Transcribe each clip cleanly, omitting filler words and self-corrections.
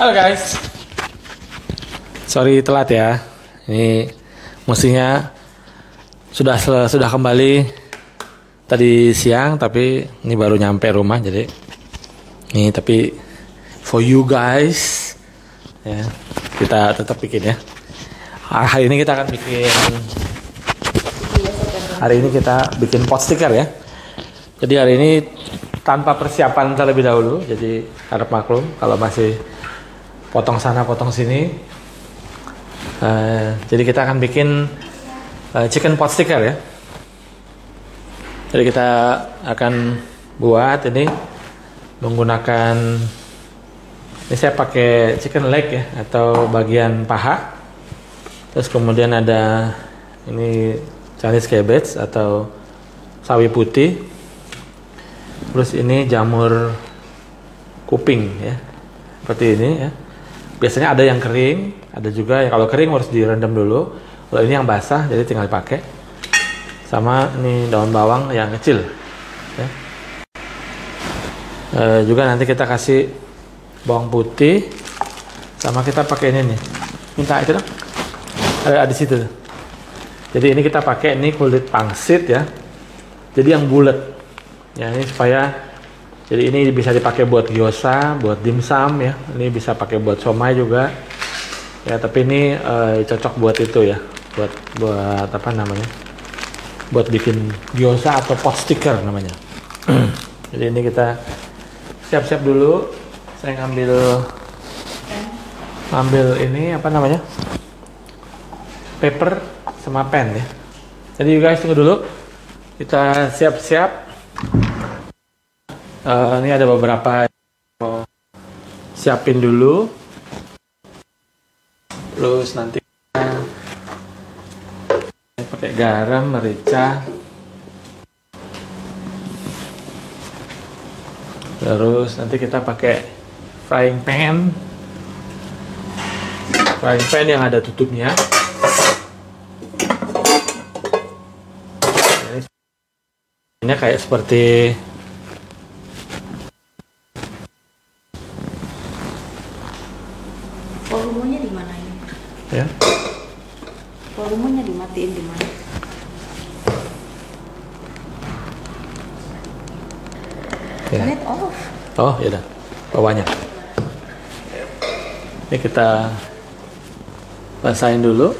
Halo guys, sorry telat ya. Ini mestinya sudah kembali tadi siang, tapi ini baru nyampe rumah. Jadi ini tapi for you guys ya, kita tetap bikin ya. Hari ini kita akan bikin pot stiker ya. Jadi hari ini tanpa persiapan terlebih dahulu, jadi harap maklum kalau masih potong sana potong sini. Jadi kita akan bikin chicken pot sticker ya. Jadi kita akan buat ini menggunakan, ini saya pakai chicken leg ya, atau bagian paha. Terus kemudian ada ini Chinese cabbage atau sawi putih. Terus ini jamur kuping ya, seperti ini ya. Biasanya ada yang kering, ada juga yang kalau kering harus direndam dulu. Kalau ini yang basah, jadi tinggal dipakai. Sama ini daun bawang yang kecil ya. Juga nanti kita kasih bawang putih, sama kita pakai ini nih. Minta itu dong, ada di situ. Jadi ini kita pakai ini kulit pangsit ya. Jadi yang bulat. Ya, ini supaya, jadi ini bisa dipakai buat gyoza, buat dimsum ya. Ini bisa pakai buat somai juga. Ya, tapi ini cocok buat itu ya. Buat apa namanya? Buat bikin gyoza atau pot sticker namanya. Jadi ini kita siap-siap dulu. Saya ngambil ini apa namanya? Paper sama pen ya. Jadi you guys tunggu dulu. Kita siap-siap. Ini ada beberapa mau siapin dulu, terus nanti pakai garam, merica, terus nanti kita pakai frying pan yang ada tutupnya. Ini kayak seperti volumenya di mana ini? Ya. Volumenya dimatiin di mana? Ya. Turn it off. Oh, ya udah. Bawahnya. Ini kita basahin dulu.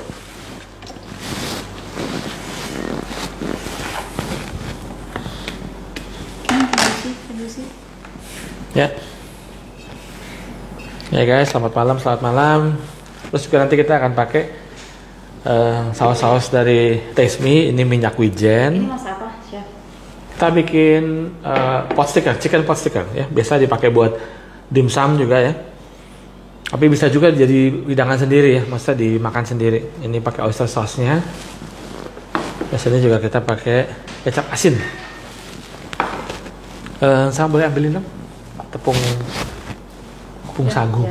Ya. Ya guys, selamat malam. Terus juga nanti kita akan pakai saus-saus dari Taste Me. Ini minyak wijen. Ini masak apa, Chef? Kita bikin pot sticker, chicken pot sticker ya. Biasa dipakai buat dimsum juga ya. Tapi bisa juga jadi hidangan sendiri ya, maksudnya dimakan sendiri. Ini pakai oyster sauce-nya. Biasanya juga kita pakai kecap asin. Saya boleh ambilin dong tepung sagu.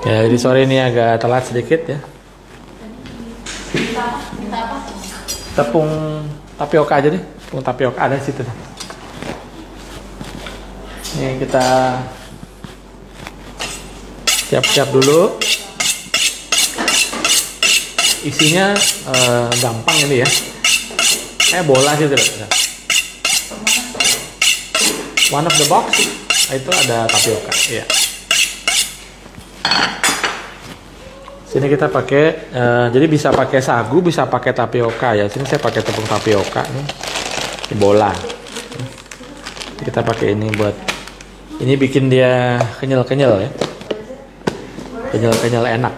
Ya, jadi sore ini agak telat sedikit ya. Minta apa? Tepung tapioka aja deh. Tepung tapioka ada di situ. Ini kita siap-siap dulu. Isinya gampang ini ya. Kayak bola gitu loh. One of the box itu ada tapioka. Iya. Sini kita pakai, jadi bisa pakai sagu, bisa pakai tapioka ya. Sini saya pakai tepung tapioka nih, ini bola. Kita pakai ini buat, ini bikin dia kenyal-kenyal ya, kenyal-kenyal enak.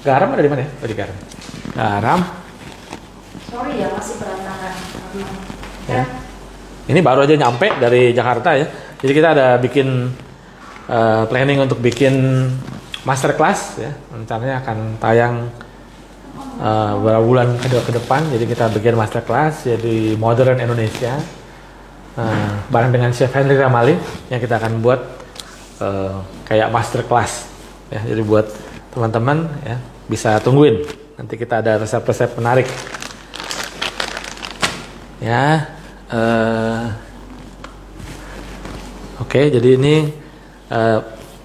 Garam ada di mana ya? Oh, di garam. Garam. Sorry ya, masih berantakan. Ya. Ini baru aja nyampe dari Jakarta ya. Jadi kita ada bikin planning untuk bikin masterclass ya. Rencananya akan tayang beberapa bulan ke depan. Jadi kita bikin masterclass jadi modern Indonesia bareng dengan Chef Henry Ramali yang kita akan buat kayak masterclass ya. Jadi buat teman-teman ya bisa tungguin. Nanti kita ada resep-resep menarik. Ya, Oke, jadi ini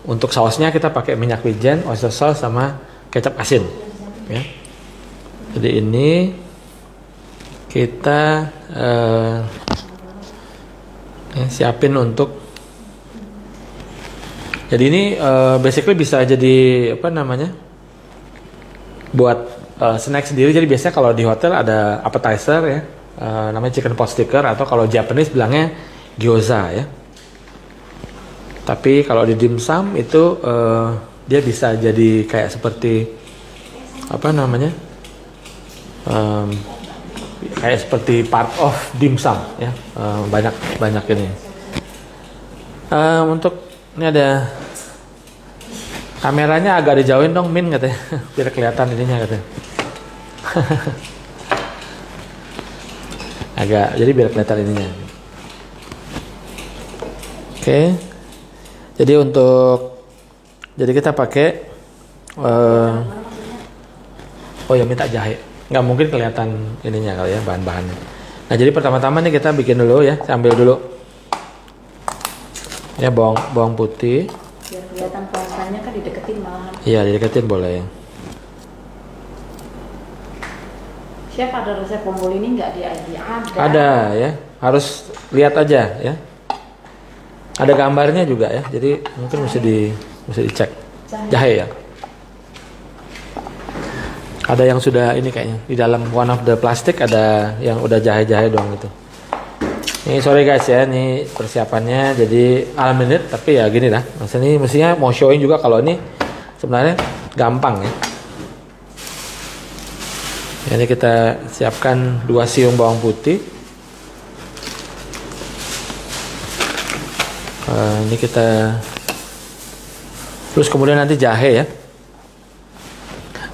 untuk sausnya kita pakai minyak wijen, oyster sauce sama kecap asin. Ya. Jadi ini kita siapin untuk. Jadi ini basically bisa jadi apa namanya? Buat snack sendiri. Jadi biasanya kalau di hotel ada appetizer ya, namanya chicken pot sticker, atau kalau Japanese bilangnya gyoza ya. Tapi kalau di dimsum itu dia bisa jadi kayak seperti apa namanya, kayak seperti part of dimsum ya, banyak ini. Untuk ini ada kameranya agak dijauhin dong Min katanya, biar kelihatan ininya katanya. Agak, jadi biar kelihatan ininya. Oke. Jadi kita pakai oh ya, minta jahe. Nggak mungkin kelihatan ininya kali ya, bahan-bahannya. Nah, jadi pertama-tama nih kita bikin dulu ya, saya ambil dulu. Ya, bawang putih. Biar kelihatan puasanya kan dideketin malahan. Iya, dideketin boleh. Chef, ada resep bombol ini nggak di ID? Ada ya, harus lihat aja ya. Ada gambarnya juga ya, jadi mungkin mesti dicek. Jahe ya. Ada yang sudah ini kayaknya di dalam one of the plastic, ada yang udah jahe-jahe doang gitu. Ini sorry guys ya, ini persiapannya jadi al minute, tapi ya gini lah. Maksudnya mestinya mau showing juga kalau ini sebenarnya gampang ya. Ini kita siapkan 2 siung bawang putih. Ini kita terus kemudian nanti jahe ya.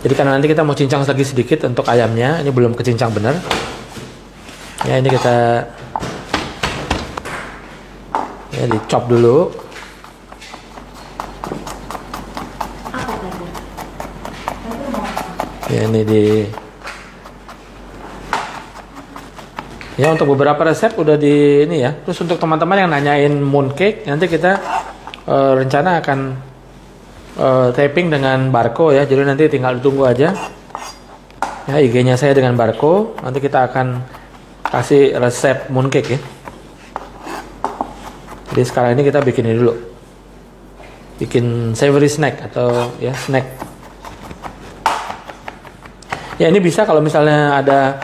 Jadi karena nanti kita mau cincang lagi sedikit untuk ayamnya, ini belum kecincang benar. Ya, ini kita ya dicop dulu. Ya, ini ya, untuk beberapa resep udah di ini ya. Terus untuk teman-teman yang nanyain mooncake, nanti kita rencana akan taping dengan Barco ya. Jadi nanti tinggal ditunggu aja. Ya, IG-nya saya dengan Barco. Nanti kita akan kasih resep mooncake ya. Jadi sekarang ini kita bikin ini dulu. Bikin savory snack atau ya snack. Ya, ini bisa kalau misalnya ada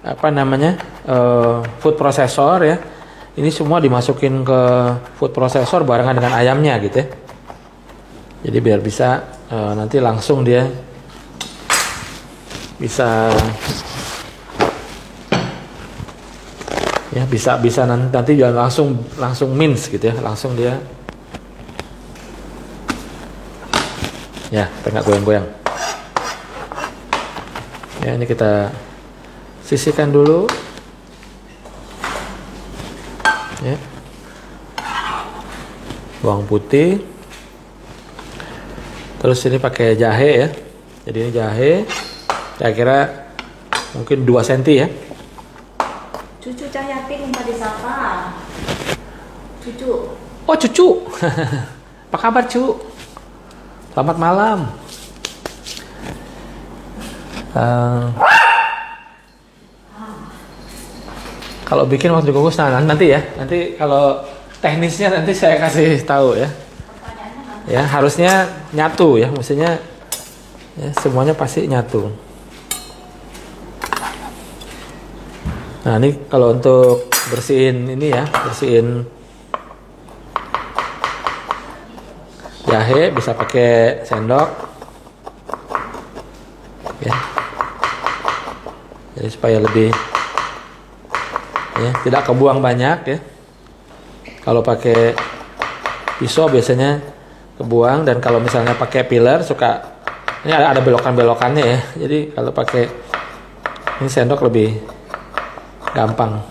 apa namanya food processor ya, ini semua dimasukin ke food processor barengan dengan ayamnya gitu ya. Jadi biar bisa nanti langsung dia bisa ya, bisa nanti jangan langsung mince gitu ya, langsung dia ya, nggak goyang-goyang ya. Ini kita sisihkan dulu ya, bawang putih. Terus ini pakai jahe ya. Jadi ini jahe kira-kira mungkin 2 cm ya. Cucu Cahyati minta disapa. Cucu. Oh, cucu. Apa kabar, cu? Selamat malam. Kalau bikin waktu dikukus nanti ya. Nanti kalau teknisnya nanti saya kasih tahu ya. Ya, harusnya nyatu ya, maksudnya ya, semuanya pasti nyatu. Nah, ini kalau untuk bersihin ini ya, bersihin jahe bisa pakai sendok ya. Jadi supaya lebih ya, tidak kebuang banyak ya. Kalau pakai pisau biasanya kebuang, dan kalau misalnya pakai peeler suka ini ada belokan-belokannya ya. Jadi kalau pakai ini sendok lebih gampang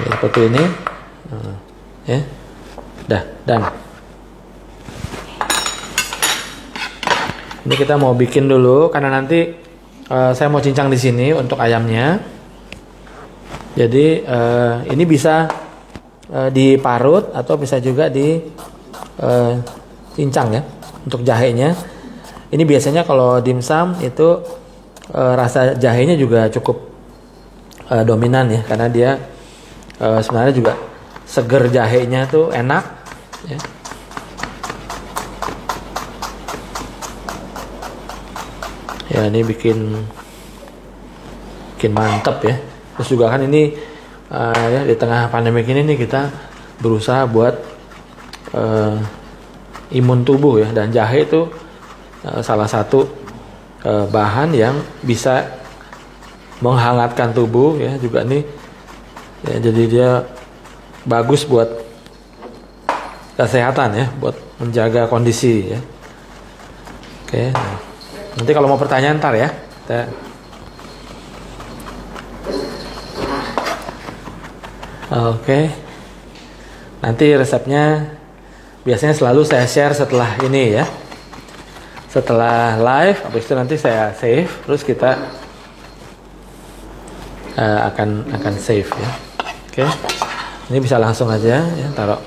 ya, seperti ini ya. Dan ini kita mau bikin dulu karena nanti saya mau cincang di sini untuk ayamnya. Jadi ini bisa diparut atau bisa juga di cincang ya. Untuk jahenya, ini biasanya kalau dimsum itu rasa jahenya juga cukup dominan ya, karena dia sebenarnya juga seger jahenya tuh enak ya. Ya ini bikin mantap ya. Terus juga kan ini ya di tengah pandemi ini nih kita berusaha buat imun tubuh ya, dan jahe itu salah satu bahan yang bisa menghangatkan tubuh ya juga nih ya, jadi dia bagus buat kesehatan ya, buat menjaga kondisi ya. Oke, nanti kalau mau pertanyaan ntar ya kita. Oke, nanti resepnya biasanya selalu saya share setelah ini ya, setelah live. Habis itu nanti saya save, terus kita akan save ya. Oke, ini bisa langsung aja ya taruh.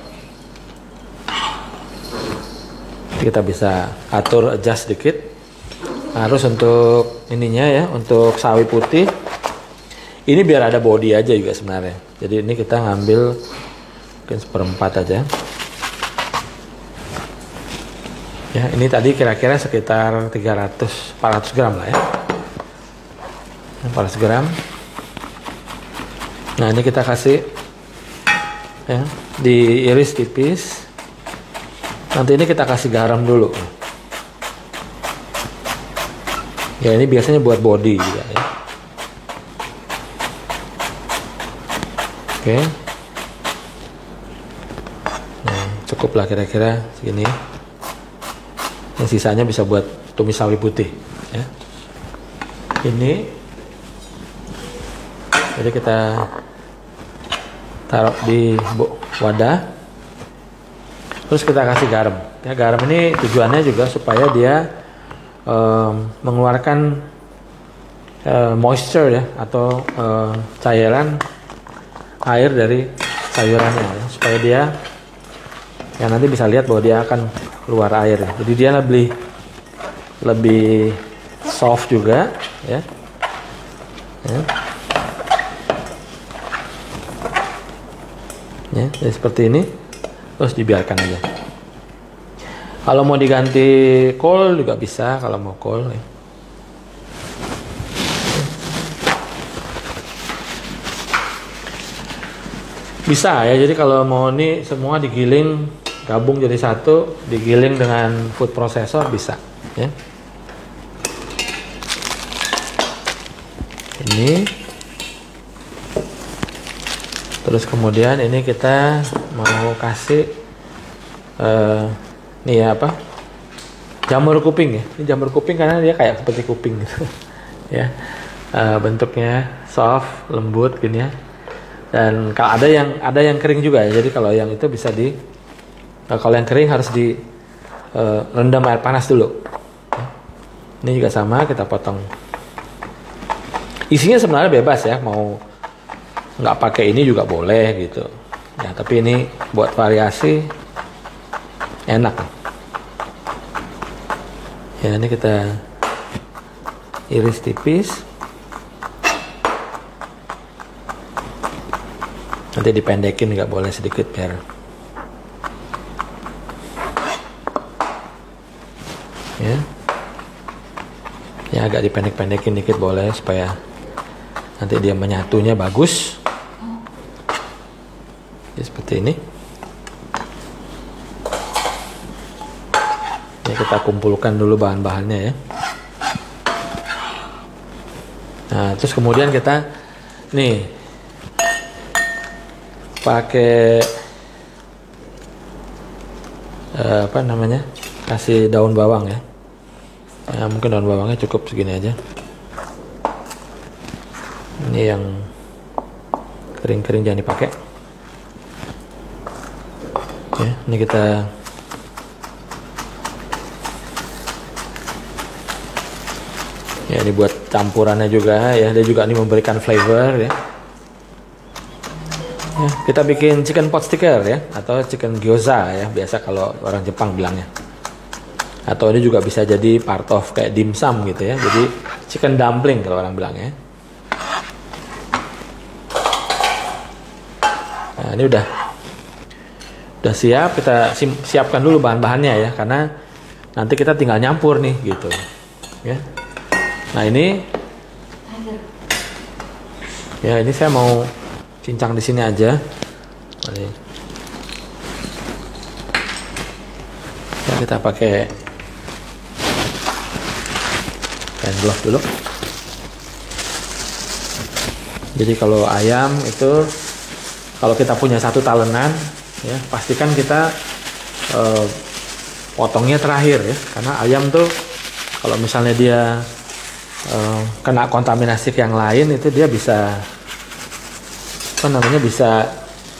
Kita bisa atur, adjust sedikit. Harus untuk ininya ya, untuk sawi putih ini biar ada body aja juga sebenarnya. Jadi ini kita ngambil mungkin 1/4 aja. Ya, ini tadi kira-kira sekitar 400 gram lah ya. 400 gram. Nah, ini kita kasih ya, diiris tipis. Nanti ini kita kasih garam dulu. Ya, ini biasanya buat body juga ya. Oke. Nah, cukup lah kira-kira segini. Yang sisanya bisa buat tumis sawi putih ya. Ini jadi kita taruh di wadah, terus kita kasih garam ya. Garam ini tujuannya juga supaya dia mengeluarkan moisture ya, atau cairan air dari sayurannya ya, supaya dia ya nanti bisa lihat bahwa dia akan keluar air ya. Jadi dia lebih soft juga ya. Ya, jadi seperti ini. Terus dibiarkan aja. Kalau mau diganti kol juga bisa, kalau mau kol ya. Bisa ya, jadi kalau mau ini semua digiling, gabung jadi satu, digiling dengan food processor bisa ya. Ini terus kemudian ini kita mau kasih nih ya, apa, jamur kuping ya. Ini jamur kuping karena dia kayak seperti kuping gitu ya. Bentuknya soft, lembut gini ya. Dan kalau ada yang kering juga ya. Jadi kalau yang itu bisa kalau yang kering harus di rendam air panas dulu. Ini juga sama, kita potong. Isinya sebenarnya bebas ya, mau nggak pakai ini juga boleh gitu. Ya, tapi ini buat variasi enak. Ya, ini kita iris tipis. Nanti dipendekin nggak boleh sedikit biar ya agak dipendek-pendekin dikit boleh supaya nanti dia menyatunya bagus. Ya, seperti ini. Ya, kita kumpulkan dulu bahan-bahannya ya. Nah, terus kemudian kita nih pakai apa namanya, kasih daun bawang ya. Nah, mungkin daun bawangnya cukup segini aja. Ini yang kering-kering jangan dipakai ya. Ini kita ya, ini buat campurannya juga ya. Dia juga ini memberikan flavor ya. Ya, kita bikin chicken pot sticker ya, atau chicken gyoza ya, biasa kalau orang Jepang bilangnya. Atau ini juga bisa jadi part of kayak dimsum gitu ya, jadi chicken dumpling kalau orang bilangnya. Nah, ini udah siap, kita siapkan dulu bahan-bahannya ya, karena nanti kita tinggal nyampur nih gitu ya. Nah ini ya, ini saya mau cincang di sini aja. Ya, kita pakai hand glove dulu. Jadi kalau ayam itu, kalau kita punya satu talenan ya, pastikan kita potongnya terakhir ya, karena ayam tuh kalau misalnya dia kena kontaminasi yang lain, itu dia bisa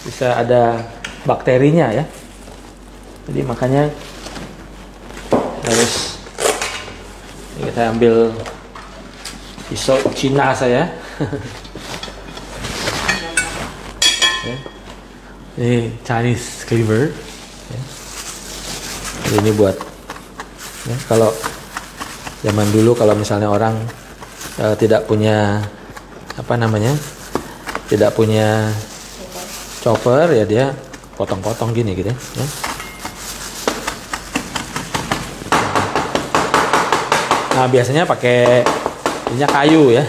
bisa ada bakterinya ya. Jadi makanya harus, kita ambil pisau Cina saya. Ya. Ini Chinese cleaver ya. Ini buat ya, kalau zaman dulu kalau misalnya orang tidak punya tidak punya chopper ya, dia potong-potong gini gitu ya. Nah biasanya pakai minyak kayu ya.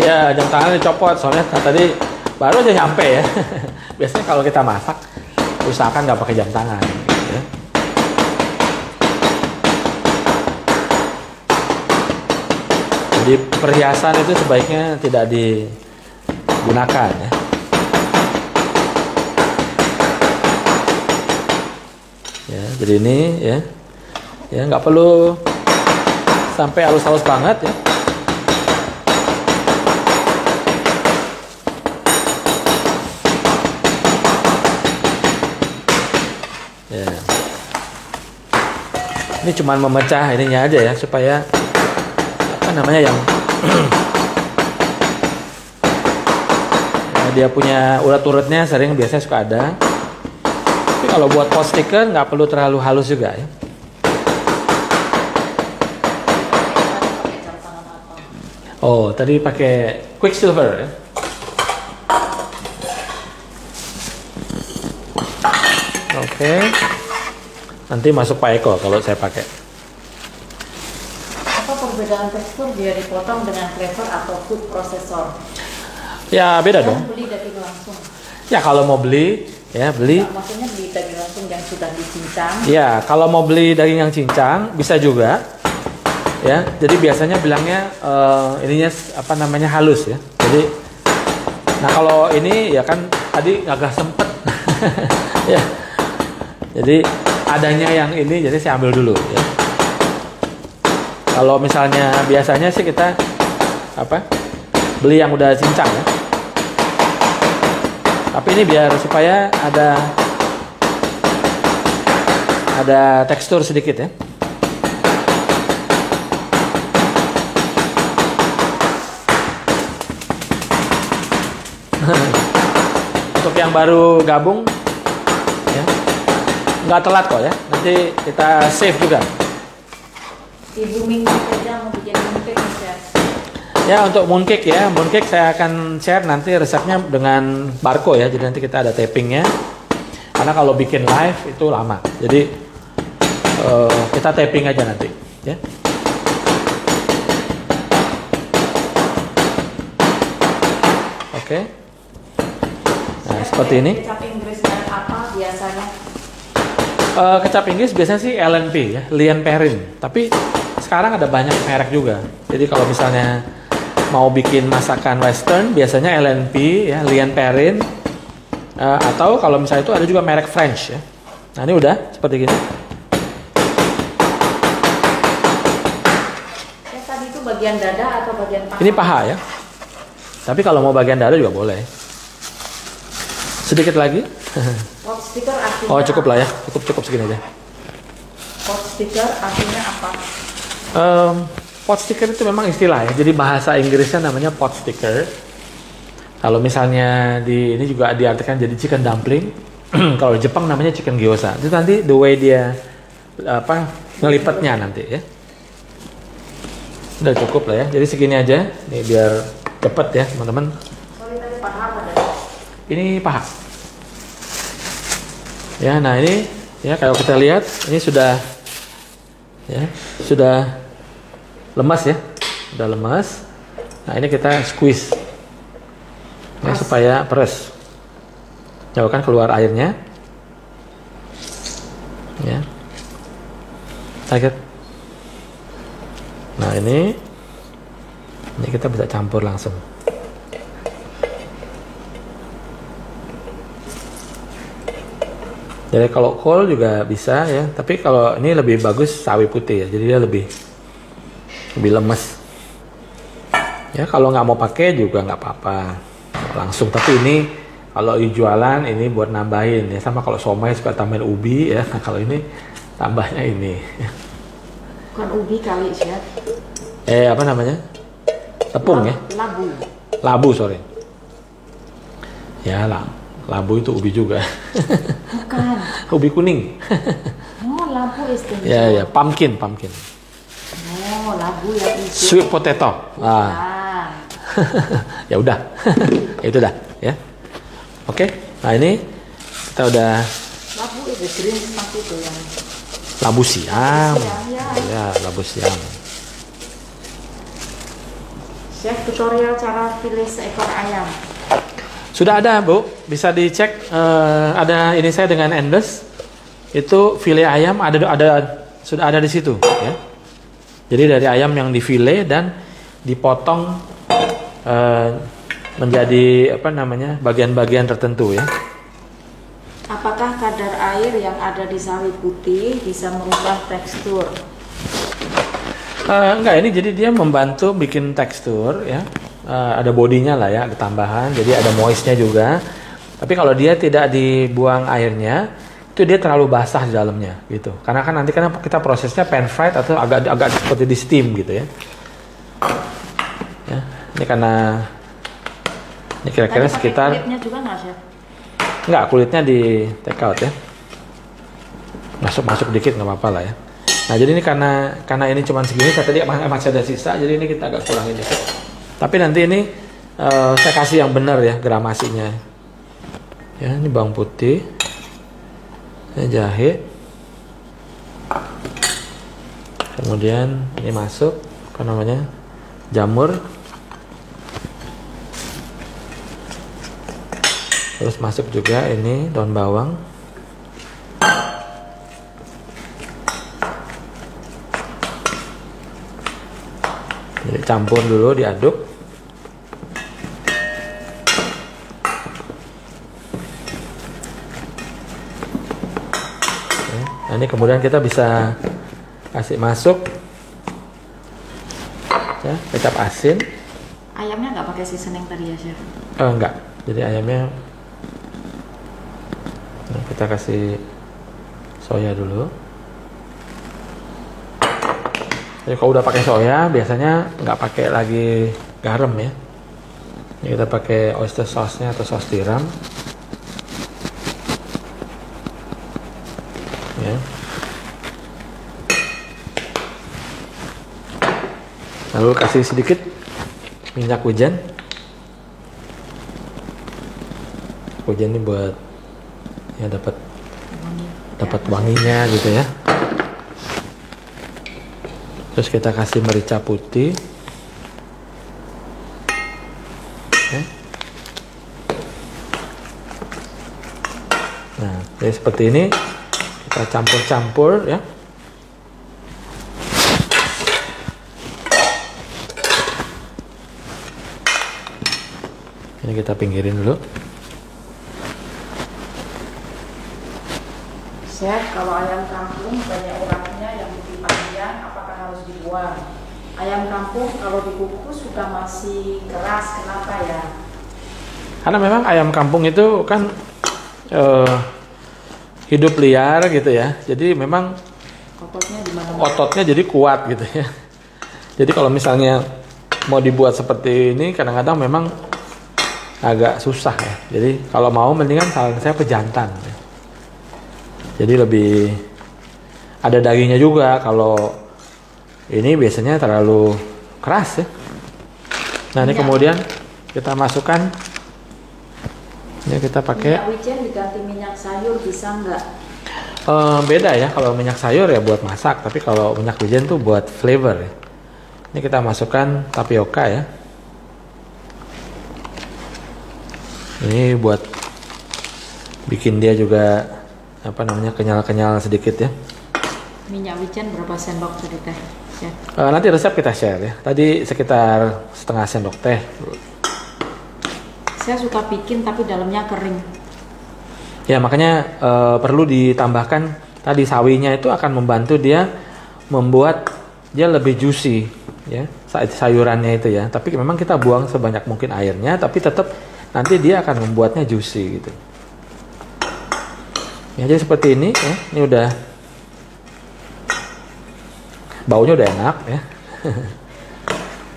Ya, jam tangan dicopot, soalnya tadi baru aja nyampe ya. Biasanya kalau kita masak, usahakan nggak pakai jam tangan. Ya. Jadi perhiasan itu sebaiknya tidak digunakan ya. Ya, jadi ini ya nggak perlu sampai halus-halus banget ya. Ini cuma memecah ininya aja ya, supaya yang ya, dia punya urat-uratnya sering biasanya suka ada. Tapi kalau buat pot sticker nggak perlu terlalu halus juga ya. Oh, tadi pakai Quicksilver ya. Oke. Nanti masuk Pak Eko kalau saya pakai. Apa perbedaan tekstur dia dipotong dengan cleaver atau food processor? Ya beda dong. Beli daging langsung. Ya kalau mau beli, ya beli. Nah, maksudnya beli daging langsung yang sudah dicincang. Ya kalau mau beli daging yang cincang bisa juga. Ya, jadi biasanya bilangnya ininya halus ya. Jadi, nah kalau ini ya kan tadi agak sempet. Ya, jadi adanya yang ini, jadi saya ambil dulu ya. Kalau misalnya biasanya sih kita beli yang udah cincang ya. Tapi ini biar supaya ada tekstur sedikit ya. Untuk yang baru gabung ya, nggak telat kok ya, nanti kita save juga. Di booming aja mau bikin mooncake ya. Ya untuk mooncake ya, mooncake saya akan share nanti resepnya dengan Barco ya, jadi nanti kita ada tapingnya. Karena kalau bikin live itu lama, jadi kita taping aja nanti ya. Oke. Nah seperti ini. Kecap Inggris dan apa biasanya? Kecap Inggris biasanya sih LNP ya, Lian Perrin. Tapi sekarang ada banyak merek juga. Jadi kalau misalnya mau bikin masakan Western, biasanya LNP ya, Lian Perrin. Atau kalau misalnya itu ada juga merek French ya. Nah ini udah seperti gini. Ya tadi itu bagian dada atau bagian paha? Ini paha ya. Tapi kalau mau bagian dada juga boleh. Sedikit lagi. Pot sticker artinya Oh cukup lah ya, cukup segini aja. Pot sticker artinya apa? Pot sticker itu memang istilah ya. Jadi bahasa Inggrisnya namanya pot sticker. Kalau misalnya di ini juga diartikan jadi chicken dumpling. Kalau Jepang namanya chicken gyoza. Itu nanti the way dia ngelipetnya nanti ya. Udah cukup lah ya. Jadi segini aja. Nih biar cepet ya teman-teman. Sorry tadi paha ada. Ini paha. Ya, nah ini ya kalau kita lihat ini sudah lemas ya. Sudah lemas. Nah, ini kita squeeze. Ya, supaya peres. Jauhkan keluar airnya. Ya. Sakit. Nah, ini kita bisa campur langsung. Jadi kalau kol juga bisa ya, tapi kalau ini lebih bagus sawi putih ya, jadi dia lebih lemes. Ya kalau nggak mau pakai juga nggak apa-apa, langsung. Tapi ini kalau jualan ini buat nambahin ya, sama kalau somai suka tambahin ubi ya. Nah kalau ini tambahnya ini. Bukan ubi kali Chef. Apa namanya? Tepung ya? Labu. Labu sorry. Ya lah. Labu itu ubi juga. Bukan. Ubi kuning. Oh, labu istilahnya. Ya, pumpkin. Oh, labu yang hijau. Sweet potato. Ya udah. Itu dah, ya. Oke. Nah, ini kita udah labu itu green seperti itu yang labu siam. Ya. Labu siam. Chef, tutorial cara pilih seekor ayam. Sudah ada Bu, bisa dicek ada ini saya dengan Endless itu file ayam sudah ada di situ ya. Jadi dari ayam yang difile dan dipotong menjadi bagian-bagian tertentu ya. Apakah kadar air yang ada di sawi putih bisa merubah tekstur? Enggak, ini jadi dia membantu bikin tekstur ya. Ada bodinya lah ya, ada tambahan, jadi ada moistnya juga. Tapi kalau dia tidak dibuang airnya, itu dia terlalu basah di dalamnya gitu. Karena kan nanti kita prosesnya pan fried atau agak seperti di steam gitu ya. Ya, ini karena ini kira-kira sekitar. Kulitnya juga nggak Chef? Enggak, kulitnya di take out ya. Masuk dikit nggak apa-apa lah ya. Nah jadi ini karena ini cuma segini, saya tadi masih ada sisa, jadi ini kita agak kurangin dikit. Tapi nanti ini saya kasih yang benar ya gramasinya. Ya ini bawang putih, ini jahe, kemudian ini masuk jamur, terus masuk juga ini daun bawang. Jadi campur dulu, diaduk. Nah, ini kemudian kita bisa kasih masuk ya, kecap asin. Ayamnya nggak pakai seasoning tadi ya Chef? Enggak, jadi ayamnya kita kasih soya dulu. Jadi kalau udah pakai soya, biasanya nggak pakai lagi garam ya. Ini kita pakai oyster sauce-nya atau saus tiram. Ya. Lalu kasih sedikit minyak wijen. Wijen ini buat ya dapat wanginya gitu ya. Terus kita kasih merica putih. Oke. Nah, jadi seperti ini kita campur-campur ya. Ini kita pinggirin dulu. Chef, kalau ayam kampung banyak uratnya yang lebih panjang, apakah harus dibuang? Ayam kampung kalau dikukus suka masih keras, kenapa ya? Karena memang ayam kampung itu kan hidup liar gitu ya. Jadi memang Ototnya di mana? ototnya jadi kuat gitu ya. Jadi kalau misalnya mau dibuat seperti ini kadang-kadang memang agak susah ya. Jadi kalau mau mendingan saran saya pejantan ya. Jadi lebih ada dagingnya juga. Kalau ini biasanya terlalu keras ya. Nah ini kemudian kita masukkan. Ini kita pakai. Minyak wijen diganti minyak sayur bisa nggak? Beda ya, kalau minyak sayur ya buat masak, tapi kalau minyak wijen tuh buat flavor ya. Ini kita masukkan tapioka ya. Ini buat bikin dia juga apa namanya kenyal-kenyal sedikit ya. Minyak wijen berapa sendok tadi teh? Chef? Nanti resep kita share ya. Tadi sekitar setengah sendok teh. Saya suka bikin tapi dalamnya kering. Ya makanya perlu ditambahkan tadi sawinya itu akan membantu dia membuat dia lebih juicy ya sayurannya itu ya. Tapi memang kita buang sebanyak mungkin airnya, tapi tetap nanti dia akan membuatnya juicy gitu. Ya jadi seperti ini ya. Ini udah baunya udah enak ya.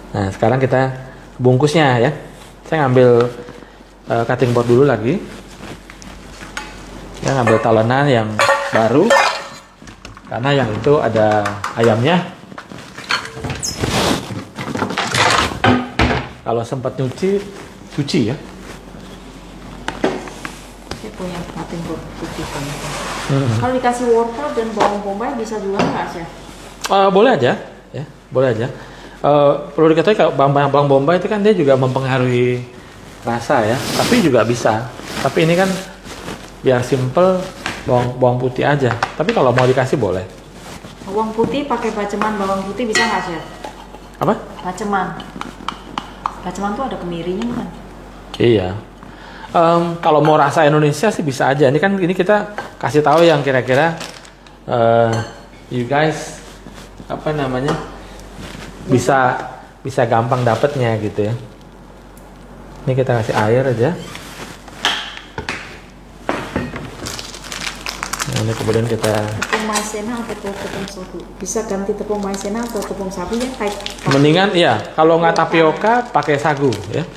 Nah sekarang kita bungkusnya ya. Saya ngambil cutting board dulu lagi. Ya ngambil talenan yang baru karena yang itu ada ayamnya. Kalau sempat cuci ya. Saya punya cutting board putih. Kalau dikasih wortel dan bawang bombay bisa juga nggak sih? Boleh aja ya, boleh aja. Perlu diketahui kalau bawang bombay itu kan dia juga mempengaruhi rasa ya, tapi juga bisa. Tapi ini kan biar simple bawang putih aja. Tapi kalau mau dikasih boleh. Bawang putih pakai baceman bawang putih bisa nggak sih? Apa? Baceman. Baceman tuh ada kemirinya kan? Iya. Kalau mau rasa Indonesia sih bisa aja. Ini kan ini kita kasih tahu yang kira-kira you guys apa namanya bisa gampang dapetnya gitu ya. Ini kita kasih air aja. Nah, ini kemudian kita tepung maizena atau tepung sagu? Bisa ganti tepung maizena atau tepung sagu ya? mendingan iya kalau nggak tapioka pakai sagu ya.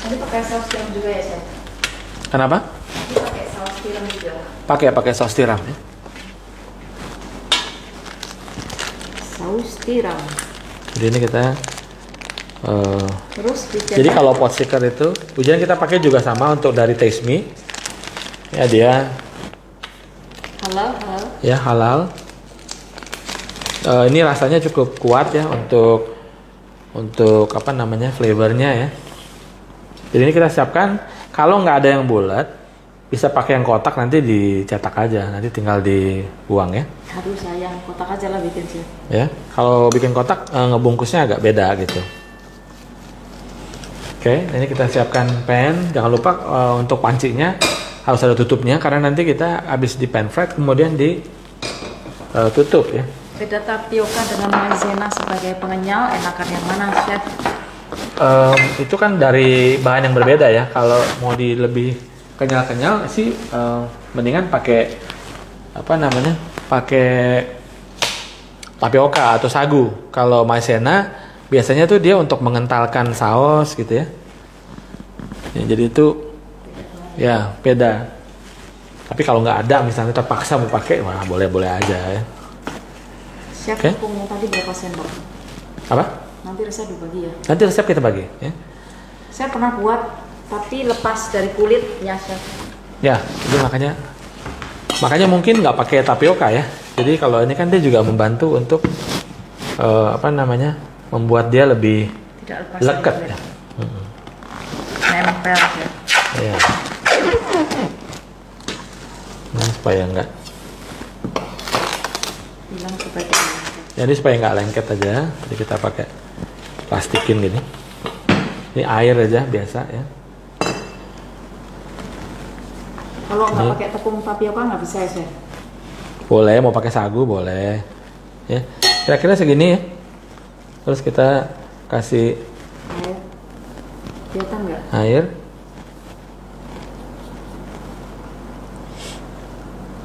Nanti pakai saus tiram juga ya chef? Kenapa? Nanti pakai saus tiram juga. Pakai saus tiram ya. Saus tiram. Jadi ini kita Terus jadi kalau pot sticker itu ujian kita pakai juga sama untuk dari Taste Me. Ya dia halal. ya halal. Ini rasanya cukup kuat ya untuk apa namanya flavornya ya. Jadi ini kita siapkan. Kalau nggak ada yang bulat bisa pakai yang kotak, nanti dicetak aja, nanti tinggal dibuang ya. Aduh sayang, kotak aja lah bikin sih. Ya kalau bikin kotak ngebungkusnya agak beda gitu. Oke, ini kita siapkan pan. Jangan lupa untuk pancinya harus ada tutupnya karena nanti kita habis di pan fried kemudian ditutup ya. Beda tapioka dengan maizena sebagai pengenyal, enakan yang mana chef? Itu kan dari bahan yang berbeda ya. Kalau mau lebih kenyal-kenyal sih mendingan pakai apa namanya? Pakai tapioka atau sagu. Kalau maizena biasanya tuh dia untuk mengentalkan saus gitu ya. Jadi itu ya beda. Tapi kalau nggak ada misalnya terpaksa mau pakai, wah boleh-boleh aja ya. Chef, tepungnya tadi berapa sendok? Apa? Nanti resep dibagi ya. Nanti resep kita bagi ya. Saya pernah buat tapi lepas dari kulitnya chef. Ya, itu makanya mungkin nggak pakai tapioka ya. Jadi kalau ini kan dia juga membantu untuk apa namanya membuat dia lebih Tidak lepas leket dari ya. kulit. Nempel ya. Ya. Nah, supaya nggak. Bilang sebagai Jadi supaya nggak lengket aja, jadi kita pakai plastikin gini. Ini air aja biasa ya. kalau nggak pakai tepung tapioka nggak bisa ya chef? Boleh, mau pakai sagu boleh. Ya. Kira-kira segini ya. Terus kita kasih Air. Kelihatan nggak? air.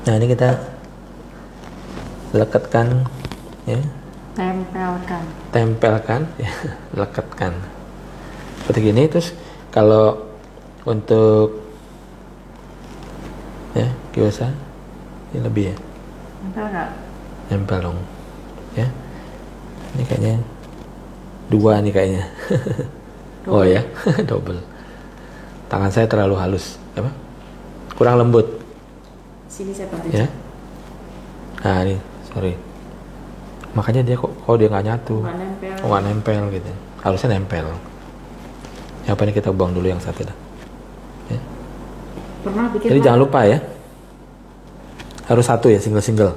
Nah ini kita lekatkan ya, tempelkan ya, lekatkan seperti gini. Terus kalau untuk ya gyoza ini lebih ya, Nempel nggak? nempel dong ya. Ini kayaknya 2 nih kayaknya. Oh ya. Double. Tangan saya terlalu halus apa, kurang lembut Sini saya bantu. ya. Nah ini sorry, makanya dia kok dia nggak nyatu, Nggak nempel. nggak nempel gitu. Harusnya nempel. Yang apa ini kita buang dulu yang satu dah ya. Pernah bikin Jadi live? jangan lupa ya, harus satu ya, single.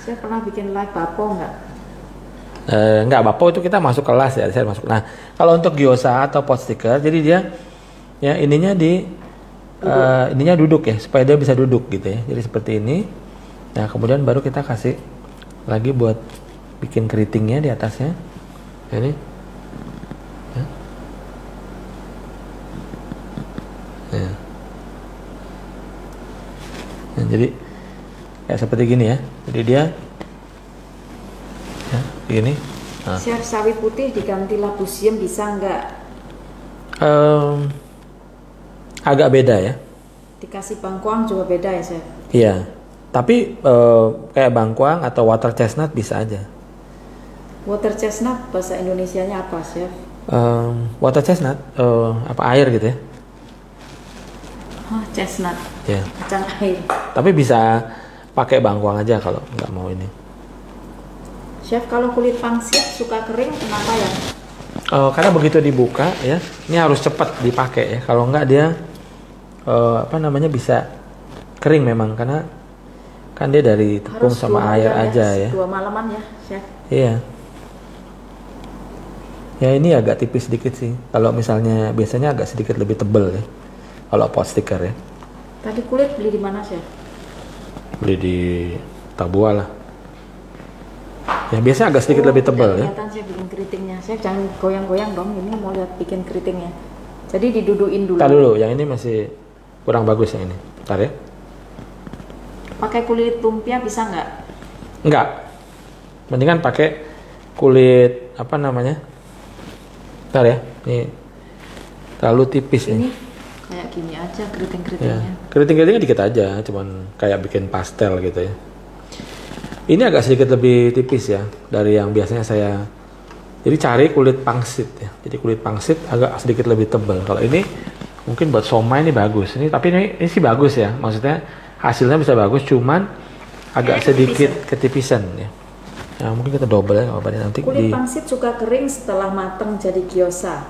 Saya pernah bikin live bapo nggak? Nggak, bapo itu kita masuk kelas ya, saya masuk. Nah kalau untuk gyoza atau pot sticker, jadi dia ya ininya ininya duduk ya, supaya dia bisa duduk gitu ya. Jadi seperti ini. Nah kemudian baru kita kasih lagi buat bikin keritingnya di atasnya. Ini ya. Ya. Nah, jadi kayak seperti gini ya. Jadi dia ya, begini. Nah. Chef, sawi putih diganti labu siam bisa nggak? Agak beda ya. Dikasih bangkuang juga beda ya, Chef? Iya. Tapi kayak bangkuang atau water chestnut bisa aja. Water chestnut bahasa Indonesianya apa, Chef? Water chestnut apa, air gitu ya. Hah, chestnut. Ya. Kacang air. Tapi bisa pakai bangkuang aja kalau nggak mau ini. Chef, kalau kulit pangsit suka kering kenapa ya? Karena begitu dibuka ya, ini harus cepat dipakai ya. Kalau nggak dia bisa kering memang, karena kan dia dari tepung Harus sama 2 air malam aja ya. 2 malaman ya, Chef. Iya. Ya ini agak tipis sedikit sih. Kalau misalnya biasanya agak sedikit lebih tebal ya. Kalau pot sticker ya. Tadi kulit beli di mana, Chef? Beli di Tabua lah. Ya biasanya agak sedikit lebih tebal ya. Kelihatan saya bikin keritingnya. Chef jangan goyang-goyang dong. Ini mau lihat bikin keritingnya. Jadi diduduin dulu. Tar dulu, yang ini masih kurang bagus yang ini. Ntar ya. Pakai kulit lumpia bisa nggak? Enggak. Mendingan pakai kulit apa namanya? Ntar ya. Ini terlalu tipis Ini nih. kayak gini aja Ya. keriting-keritingnya. Keriting-keritingnya dikit aja, cuman kayak bikin pastel gitu ya. Ini agak sedikit lebih tipis ya dari yang biasanya saya. Jadi cari kulit pangsit ya. Jadi kulit pangsit agak sedikit lebih tebal. Kalau ini mungkin buat somai ini bagus. Ini tapi ini sih bagus ya. Maksudnya hasilnya bisa bagus, cuman agak sedikit ketipisan ya. Nah, mungkin kita double ya kalau nanti Kulit pangsit suka kering setelah matang jadi gyoza.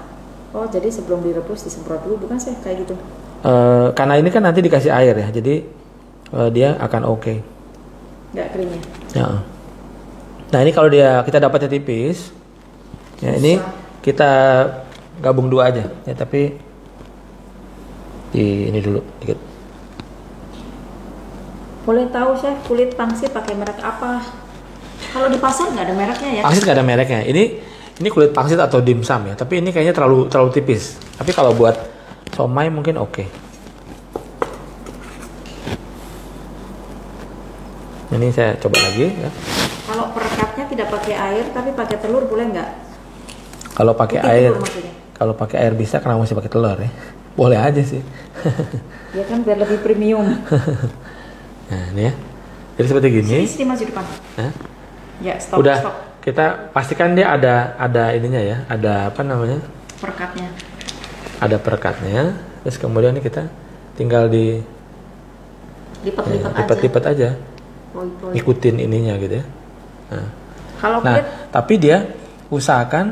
Oh, jadi sebelum direbus disemprot dulu, bukan sih kayak gitu? Karena ini kan nanti dikasih air ya. Jadi dia akan oke. Nggak keringnya. Ya. Nah ini kalau kita dapatnya tipis, ya ini kita gabung 2 aja, ya tapi di ini dulu dikit. Boleh tahu, Chef, kulit pangsit pakai merek apa? Kalau di pasar nggak ada mereknya ya? Pangsit nggak ada mereknya. Ini kulit pangsit atau dimsum ya, tapi ini kayaknya terlalu tipis. Tapi kalau buat somai mungkin oke. Ini saya coba lagi ya. Kalau perekatnya tidak pakai air tapi pakai telur boleh nggak? Kalau pakai Putih air, telur maksudnya. kalau pakai air bisa, kenapa mesti pakai telur ya? Boleh aja sih. Ya kan biar lebih premium. Nah ini ya. Jadi seperti gini. Sini maju depan. Nah, Ya stop. udah Stop. kita pastikan dia ada ininya ya, ada apa namanya? Perekatnya. Ada perekatnya. Terus kemudian ini kita tinggal Lipat-lipat aja. lipat-lipat aja. Poi-poi. Ikutin ininya gitu ya. Kalau Nah, kulit tapi dia usahakan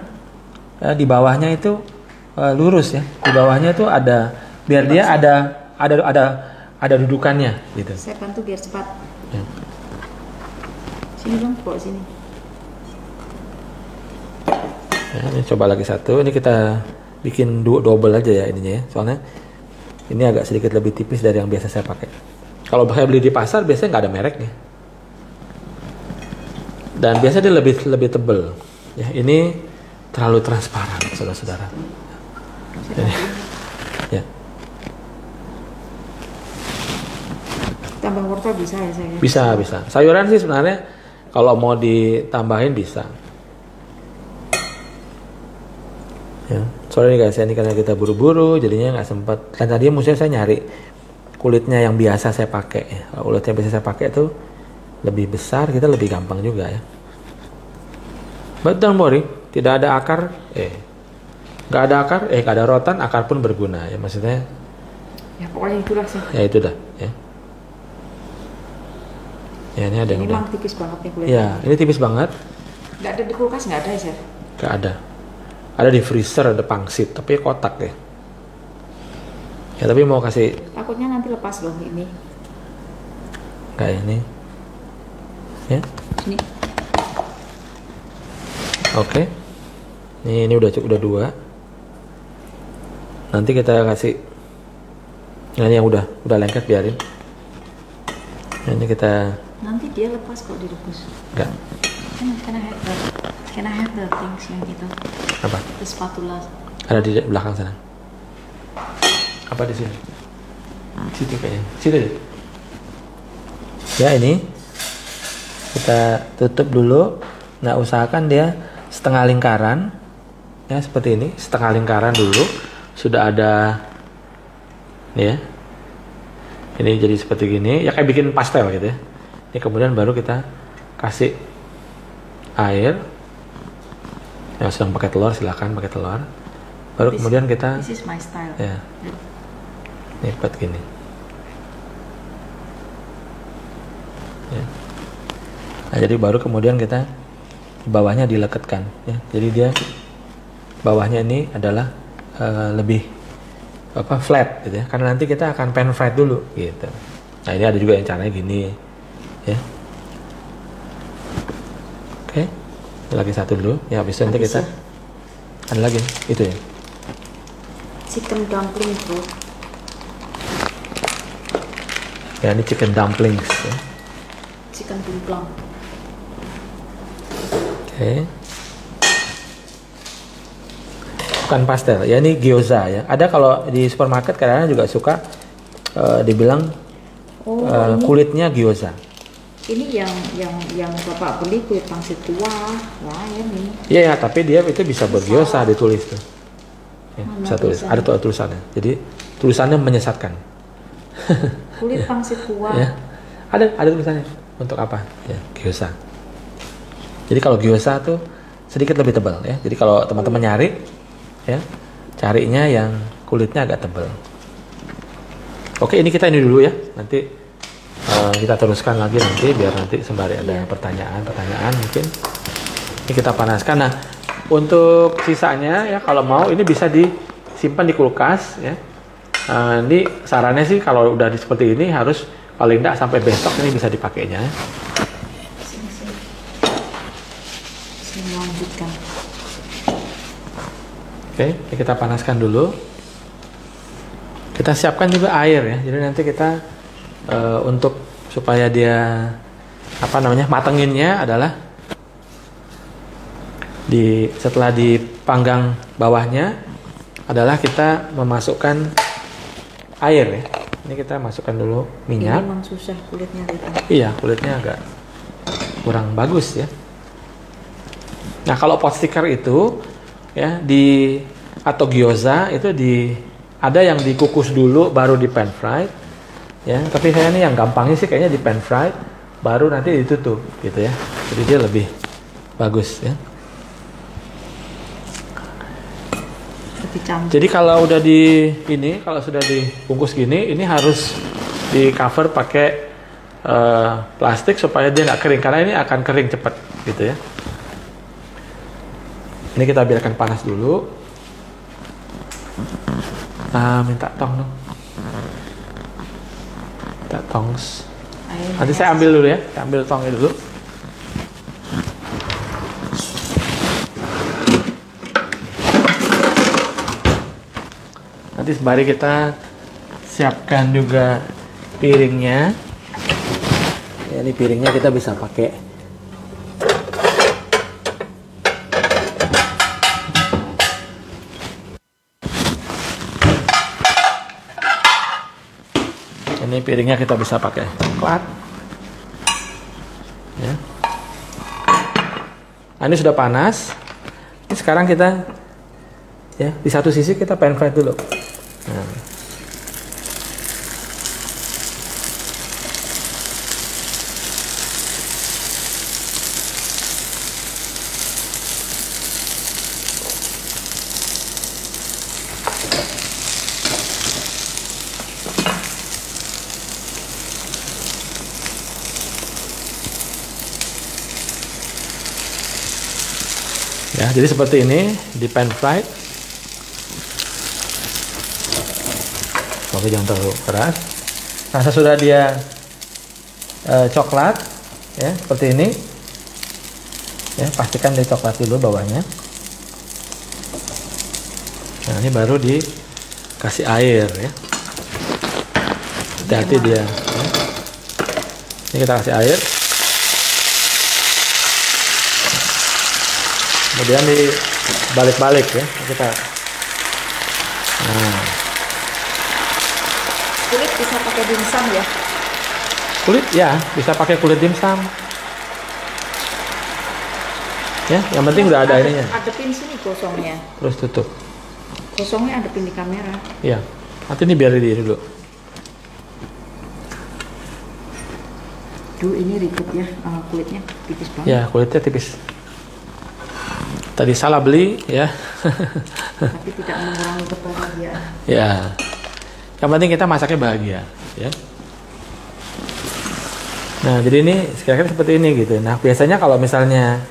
di bawahnya itu lurus ya. Di bawahnya itu ada, biar dia ada dudukannya gitu. saya bantu biar cepat. Ya. Sini dong, bawa sini. Ya, ini coba lagi satu. Ini kita bikin double aja ya ininya ya. Soalnya ini agak sedikit lebih tipis dari yang biasa saya pakai. Kalau saya beli di pasar biasanya nggak ada mereknya. Dan biasanya dia lebih tebel. Ya, ini terlalu transparan, saudara-saudara. Ya. Tambah wortel bisa ya saya? Bisa. Sayuran sih sebenarnya kalau mau ditambahin bisa. Ya, soalnya nih guys, ini karena kita buru-buru, jadinya nggak sempat. Kan tadi musuhnya saya nyari kulitnya yang biasa saya pakai. Ya. Kalau kulitnya biasa saya pakai itu lebih besar, kita lebih gampang juga ya. But don't worry, tidak ada akar, nggak ada akar, nggak ada rotan, akar pun berguna ya, maksudnya. Ya pokoknya itulah sih. Ya itu dah. Ya. Ya ini ada. Ini memang tipis banget nih kulitnya. Ya, ini tipis banget. Nggak ada di kulkas, nggak ada ya chef? Nggak ada. Ada di freezer, ada pangsit, tapi kotak ya. Ya tapi mau kasih. Takutnya nanti lepas loh ini. Kayak ini. Ya. Ini. Oke. Ini udah cukup, udah 2. Nanti kita kasih. Nah, ini yang udah lengket biarin. Nah, ini kita. Nanti dia lepas kok direbus. Enggak. Can I have the things yang itu? Apa? The spatula. Ada di belakang sana. Apa di sini? Situ kayaknya. Situ deh. Ya ini kita tutup dulu. Nah usahakan dia setengah lingkaran. Ya seperti ini, setengah lingkaran dulu. Sudah ada, nih ya. Ini jadi seperti gini. Ya kayak bikin pastel gitu ya. Ini kemudian baru kita kasih air. Yang sedang pakai telur silahkan pakai telur. Baru kemudian kita. This is my style. Ya. Ini buat gini. Ya. Nah, jadi baru kemudian kita bawahnya dilekatkan. Ya. Jadi dia bawahnya ini adalah lebih flat gitu ya. Karena nanti kita akan pan fried dulu gitu. Nah ini ada juga yang caranya gini. Ya. Oke. Lagi satu dulu. Ya habis itu nanti kita ada lagi itu ya. Chicken dumpling bro. Ya ini chicken dumplings ya. Chicken dumpling. Oke. Bukan pastel, ya ini gyoza ya. Ada kalau di supermarket kadang-kadang juga suka dibilang kulitnya gyoza. Ini yang bapak beli kulit pangsit tua, lain nih. Iya ya, tapi dia itu bisa buat gyoza ditulis tuh. Ya, bisa tulis, ada tuh tulisannya. Jadi tulisannya menyesatkan. Kulit pangsit tua. Ya, ada tulisannya. Untuk apa? Ya, gyoza. Jadi kalau gyoza tuh sedikit lebih tebal ya. Jadi kalau teman-teman nyari, ya carinya yang kulitnya agak tebal. Oke, ini kita ini dulu ya. Nanti kita teruskan lagi nanti biar nanti sembari ada pertanyaan mungkin. Ini kita panaskan. Nah, untuk sisanya ya kalau mau ini bisa disimpan di kulkas ya. Ini sarannya sih kalau udah seperti ini harus paling tidak sampai besok ini bisa dipakainya. Saya lanjutkan. Oke, ini kita panaskan dulu. Kita siapkan juga air ya. Jadi nanti kita untuk supaya dia matenginnya adalah setelah dipanggang bawahnya adalah kita memasukkan air ya. Ini kita masukkan dulu minyak. Ini memang susah kulitnya gitu. Iya, kulitnya agak kurang bagus ya. Nah, kalau pot sticker itu ya atau gyoza itu ada yang dikukus dulu baru di pan fried. Ya, tapi saya ini yang gampangnya sih kayaknya di pan fried baru nanti ditutup gitu ya. Jadi dia lebih bagus ya. Lebih cantik. Jadi kalau udah kalau sudah dibungkus gini, ini harus di cover pakai plastik supaya dia nggak kering karena ini akan kering cepat gitu ya. Ini kita biarkan panas dulu. Minta tong dong. Minta tongs. Nanti saya ambil dulu ya. Saya ambil tongnya dulu. Nanti sembari kita siapkan juga piringnya. Ya, ini piringnya kita bisa pakai Ini piringnya kita bisa pakai coklat. Ya. Nah, ini sudah panas. Ini sekarang kita ya di satu sisi kita pan fry dulu. Nah. Ya, jadi seperti ini di pan fried. Oke, jangan terlalu keras. Nah, sesudah dia coklat, ya seperti ini. Ya, pastikan dia coklat dulu bawahnya. Nah, ini baru dikasih air ya. Hati-hati dia. Ya. Ini kita kasih air. Kemudian dibalik-balik ya kita. Nah. Kulit bisa pakai dimsum ya? Kulit ya bisa pakai kulit dimsum. Ya, yang penting udah ada ininya. Adepin sini gosongnya. Terus tutup. Gosongnya adepin di kamera. Iya. Nanti ini biar di dulu. Duh, ini ribet ya, kulitnya tipis banget. Ya, kulitnya tipis. Tadi salah beli ya. Tapi tidak mengurangi kebahagiaan. Ya. Yang penting kita masaknya bahagia ya. Nah, jadi ini kira-kira seperti ini gitu. Nah, biasanya kalau misalnya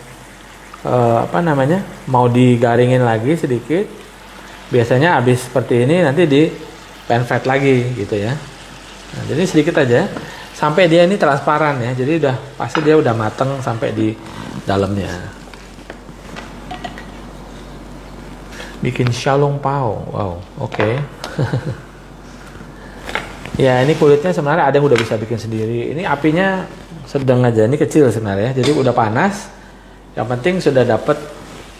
mau digaringin lagi sedikit, biasanya habis seperti ini nanti di pan fried lagi gitu ya. Nah, jadi sedikit aja sampai dia ini transparan ya. Jadi udah pasti dia udah mateng sampai di dalamnya. Bikin xiaolong pao. Wow, oke. Ya, ini kulitnya sebenarnya ada yang udah bisa bikin sendiri. Ini apinya sedang aja, ini kecil sebenarnya. Jadi udah panas. Yang penting sudah dapat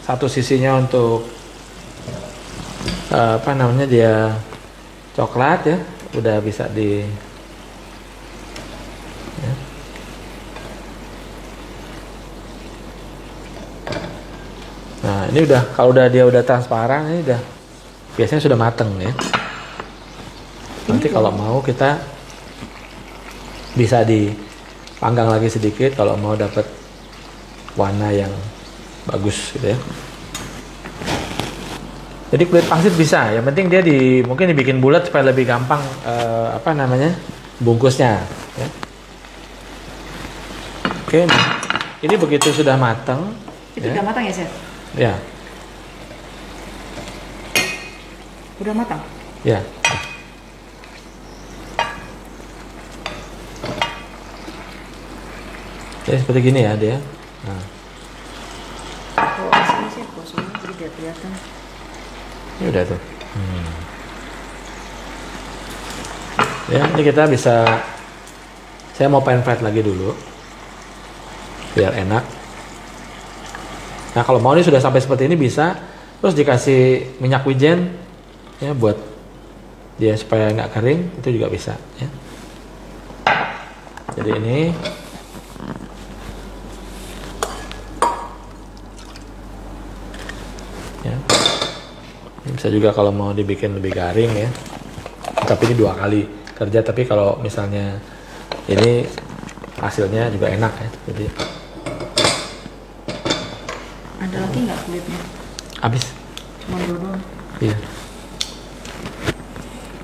satu sisinya untuk dia coklat ya, udah bisa di ya. Nah, ini udah kalau dia udah transparan, ini udah biasanya sudah mateng ya. Nanti kalau mau kita bisa dipanggang lagi sedikit kalau mau dapat warna yang bagus gitu ya. Jadi kulit pangsit bisa, yang penting dia mungkin dibikin bulat supaya lebih gampang bungkusnya ya. Oke, nah ini begitu sudah matang. Itu udah matang ya, Chef? Ya. Udah matang? Ya. Jadi seperti gini ya dia. Nah. Oh, sini sih gosongnya jadi biar kelihatan. Ini udah tuh. Ya, ini kita bisa. Saya mau pan fried lagi dulu, biar enak. Nah, kalau mau ini sudah sampai seperti ini bisa, terus dikasih minyak wijen, ya buat dia supaya nggak kering, itu juga bisa. Ya. Jadi ini. Bisa juga kalau mau dibikin lebih garing ya, tapi ini 2 kali kerja. Tapi kalau misalnya ini hasilnya juga enak ya. Jadi ada lagi nggak kulitnya? habis. Cuma dulu. Iya.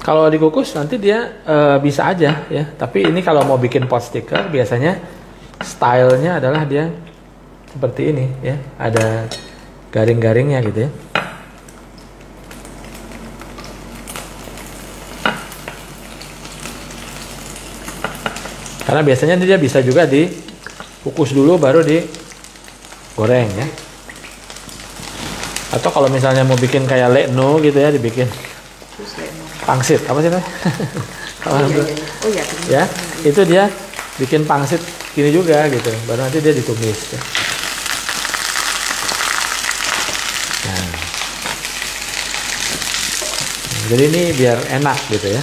Kalau dikukus nanti dia bisa aja ya. Tapi ini kalau mau bikin pot sticker biasanya stylenya adalah dia seperti ini ya, ada garing-garingnya gitu ya. Karena biasanya dia bisa juga dikukus dulu baru digoreng ya. Atau kalau misalnya mau bikin kayak lekno gitu ya, dibikin pangsit apa sih namanya? Oh iya. Ya, itu dia bikin pangsit gini juga gitu. Baru nanti dia ditumis ya. Nah. Jadi ini biar enak gitu ya.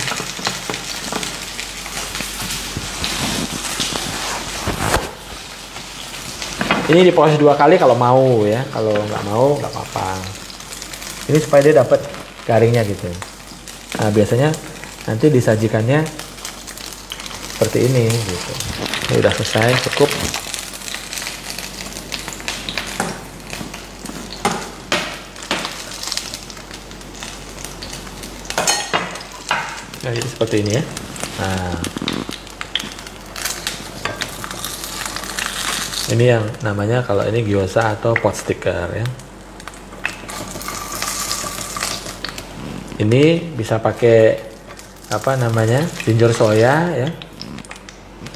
Ini diproses 2 kali kalau mau ya, kalau nggak mau nggak apa-apa. Ini supaya dia dapat garingnya gitu. Nah biasanya nanti disajikannya seperti ini gitu. Ini udah selesai, cukup. Nah, jadi seperti ini ya. Nah, ini yang namanya kalau ini gyoza atau pot sticker ya. Ini bisa pakai apa namanya, ginger soya ya.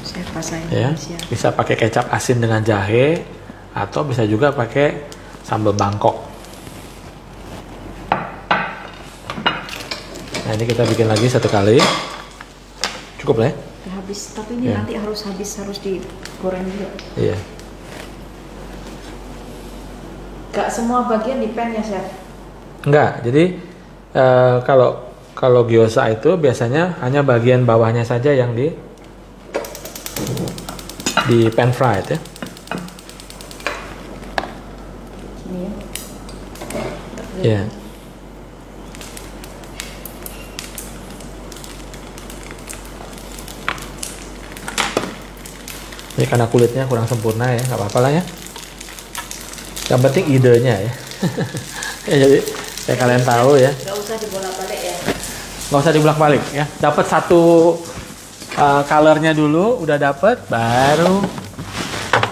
Saya bahasa Ya, Indonesia. bisa pakai kecap asin dengan jahe atau bisa juga pakai sambal Bangkok. Nah ini kita bikin lagi 1 kali, cukup lah ya. Udah habis, tapi ini Ya. nanti harus digoreng juga. Iya. Gak semua bagian di pan ya, Chef? Enggak, jadi kalau gyoza itu biasanya hanya bagian bawahnya saja yang di pan fried ya. Ini ya. Iya. Ini karena kulitnya kurang sempurna ya, nggak apa-apa lah ya. Yang penting idenya ya. Ya, jadi kayak kalian tahu ya, Gak usah dibolak-balik ya. nggak usah dibolak-balik ya. Dapat satu colornya dulu, udah dapat, baru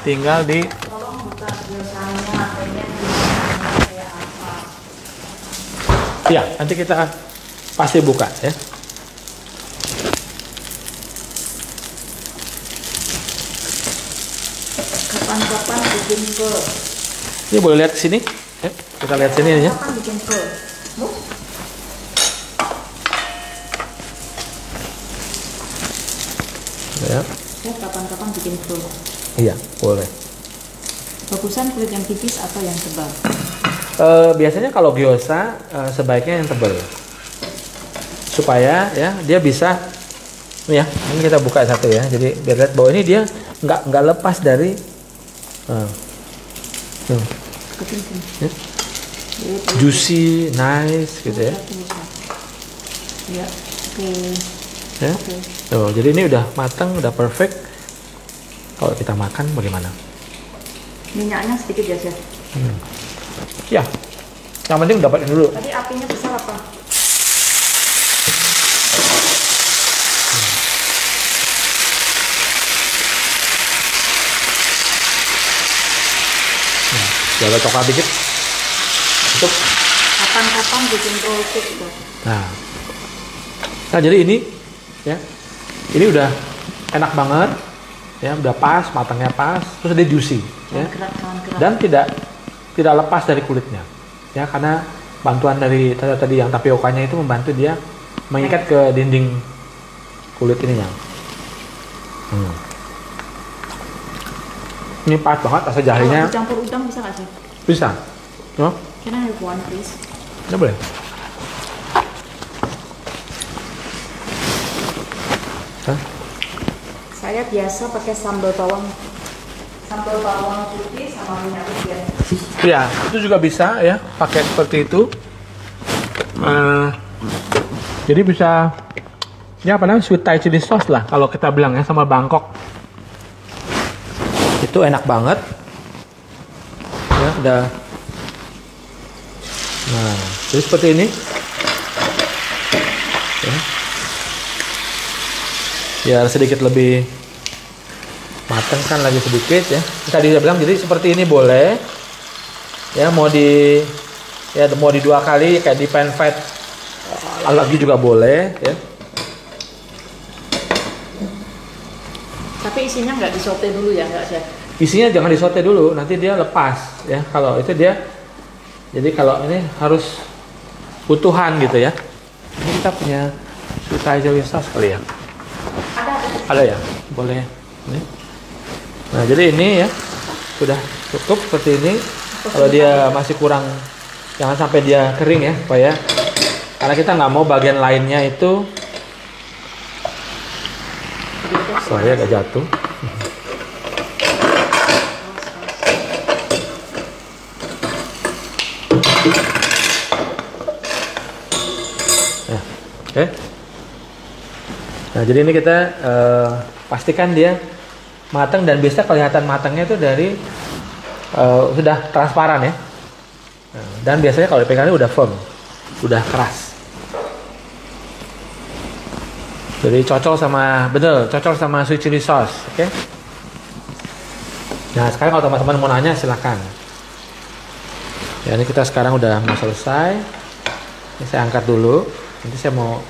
tinggal di Tolong buka biasanya pengen kayak apa. ya nanti kita pasti buka ya. Kapan-kapan bikin pho. Ini boleh lihat sini, ya, kita lihat sini ya. Kapan bikin pho? Mus? Ya, Chef kapan-kapan bikin pho. iya boleh. Bagusan kulit yang tipis atau yang tebal? Biasanya kalau gyoza sebaiknya yang tebal supaya ya dia bisa ini ya, ini kita buka satu ya, jadi biar lihat bahwa ini dia nggak lepas dari tuh, Ketinggian. ya, juicy, nice gitu ya. Ya, oke. Ya. Oke. Tuh, jadi ini udah matang, udah perfect. Kalau kita makan bagaimana? Minyaknya sedikit ya, Chef. Ya, yang penting dapatin dulu. Tadi apinya besar apa? Jaga coklat dikit. Untuk. Kapan-kapan bikin roll cake itu. Nah, jadi ini ya, ini udah enak banget, ya, udah pas, matangnya pas, terus dia juicy, ya, Jangan gerak. dan tidak lepas dari kulitnya, ya, karena bantuan dari tadi yang tapiokanya itu membantu dia mengikat ke dinding kulit ininya. Ini pas banget rasa jahenya. Kalau dicampur udang bisa nggak, Chef? Bisa, no? Can I have one, please? Ya boleh. Hah? Saya biasa pakai sambal bawang putih sama minyak putih. Ya, itu juga bisa ya, pakai seperti itu. Jadi bisa, ya apa namanya, sweet Thai chili sauce lah kalau kita bilang ya, sama Bangkok. Itu enak banget. Ya, udah. Nah, jadi seperti ini. Ya. Biar sedikit lebih matang kan lagi sedikit ya. Tadi saya bilang jadi seperti ini boleh. Ya mau di 2 kali kayak di pan fried lagi juga boleh ya. Tapi isinya nggak disote dulu ya, nggak, Chef? Isinya jangan disote dulu, nanti dia lepas ya. Kalau itu dia, jadi kalau ini harus utuhan gitu ya. Ini kita punya sweet Thai chili sauce kali ya. Ada ya, boleh. Ini. Nah jadi ini ya sudah cukup seperti ini. Kalau dia masih kurang, jangan sampai dia kering ya, supaya karena kita nggak mau bagian lainnya itu. Saya agak jatuh. Oke. Nah, jadi ini kita pastikan dia matang, dan bisa kelihatan matangnya itu dari sudah transparan ya. Nah, dan biasanya kalau dipegangnya udah firm, udah keras. Jadi cocok sama sweet chili sauce, oke? Nah, sekarang kalau teman-teman mau nanya silahkan. Ya, ini kita sekarang udah mau selesai. Ini saya angkat dulu. Nanti saya mau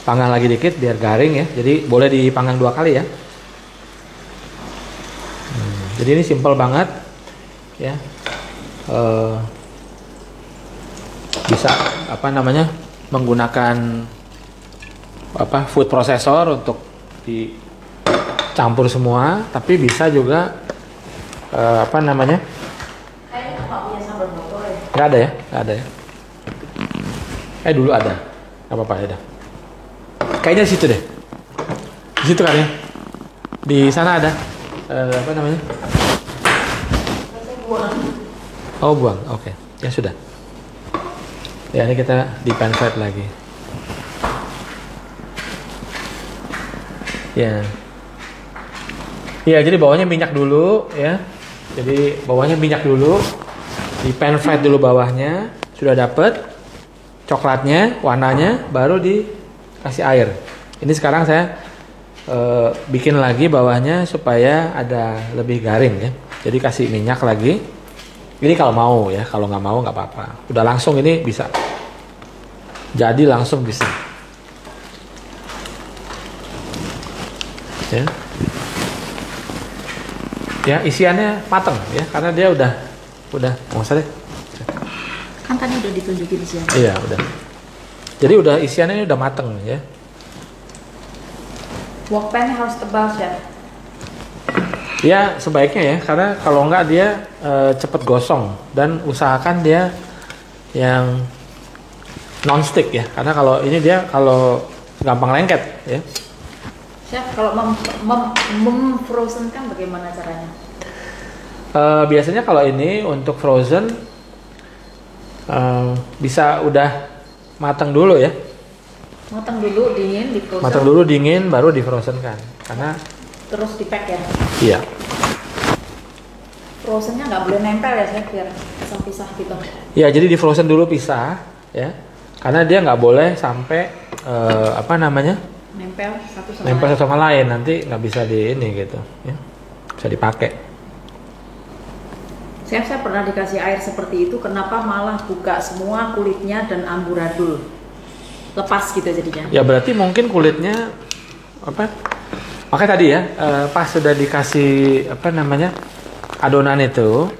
panggang lagi dikit biar garing ya. Jadi boleh dipanggang 2 kali ya. Jadi ini simple banget ya. Bisa menggunakan food processor untuk dicampur semua, tapi bisa juga Kayaknya nggak punya sambal botol ya? Nggak ada ya. Dulu ada, nggak apa-apa ya dah. Kayaknya di situ deh, di situ kan ya. Di sana ada buang. Oke. Ya sudah. Ya, ini kita di pan fried lagi. Ya. Ya, jadi bawahnya minyak dulu ya. Jadi bawahnya minyak dulu. Di pan fried dulu bawahnya. Sudah dapet coklatnya, warnanya, baru dikasih air. Ini sekarang saya bikin lagi bawahnya supaya ada lebih garing ya. Jadi kasih minyak lagi. Ini kalau mau ya, kalau nggak mau nggak apa-apa. Udah langsung ini bisa. Jadi langsung bisa. Ya. Ya, isiannya mateng ya, karena dia udah nggak usah deh. Kan tadi udah ditunjukin isiannya. Iya, udah. Jadi udah isiannya udah mateng ya. Wok pan harus tebal ya? Ya, sebaiknya ya, karena kalau enggak dia cepet gosong, dan usahakan dia yang non-stick ya, karena kalau ini dia kalau gampang lengket ya. Chef, kalau frozen kan bagaimana caranya? Biasanya kalau ini untuk frozen bisa udah matang dulu ya. Matang dulu dingin di frozen. Matang dulu dingin baru di frozen kan, karena terus di pack ya. Iya. Frozennya nggak boleh nempel ya, saya biar pisah-pisah gitu. Ya, jadi di frozen dulu pisah ya, karena dia nggak boleh sampai nempel satu sama lain, nanti nggak bisa di ini gitu ya, bisa dipakai. Saya pernah dikasih air seperti itu, kenapa malah buka semua kulitnya dan amburadul, lepas gitu jadinya? Ya berarti mungkin kulitnya makanya tadi ya, pas sudah dikasih adonan itu,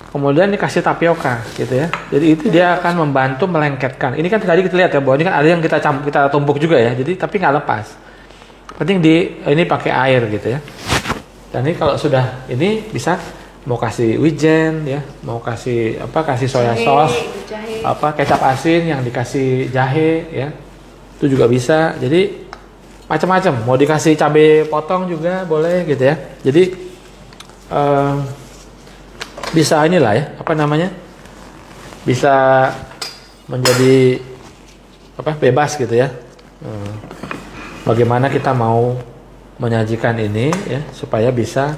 kemudian dikasih tapioka gitu ya, jadi itu dia akan membantu melengketkan. Ini kan tadi kita lihat ya, bahwa ini kan ada yang kita tumbuk juga ya, jadi tapi nggak lepas. Penting ini pakai air gitu ya. Dan ini kalau sudah ini bisa mau kasih wijen ya, mau kasih soya sauce, kecap asin yang dikasih jahe ya, itu juga bisa. Jadi macam-macam, mau dikasih cabai potong juga boleh gitu ya. Jadi bisa inilah ya, bisa menjadi bebas gitu ya. Bagaimana kita mau menyajikan ini ya, supaya bisa.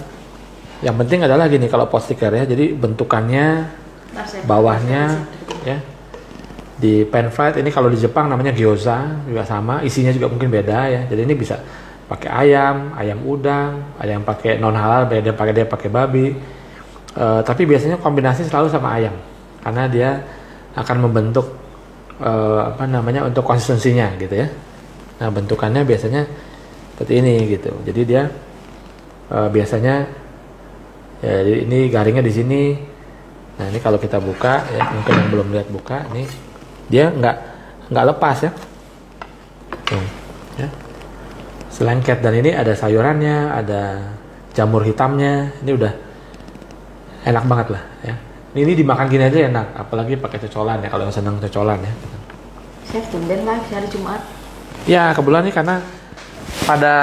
Yang penting adalah gini kalau pot sticker ya, jadi bentukannya bawahnya ya di pan fried ini, kalau di Jepang namanya gyoza juga sama, isinya juga mungkin beda ya. Jadi ini bisa pakai ayam udang, ada yang pakai non halal, beda dia pakai babi. Tapi biasanya kombinasi selalu sama ayam, karena dia akan membentuk untuk konsistensinya gitu ya. Nah, bentukannya biasanya seperti ini gitu. Jadi dia biasanya ya, ini garingnya di sini. Nah, ini kalau kita buka ya, mungkin yang belum lihat buka, ini dia nggak lepas ya. Ya. Selengket, dan ini ada sayurannya, ada jamur hitamnya. Ini udah enak banget lah ya. Ini dimakan gini aja enak, apalagi pakai cocolan ya, kalau yang senang cocolan ya. Chef, tumben live hari Jumat. Ya, kebetulan nih karena pada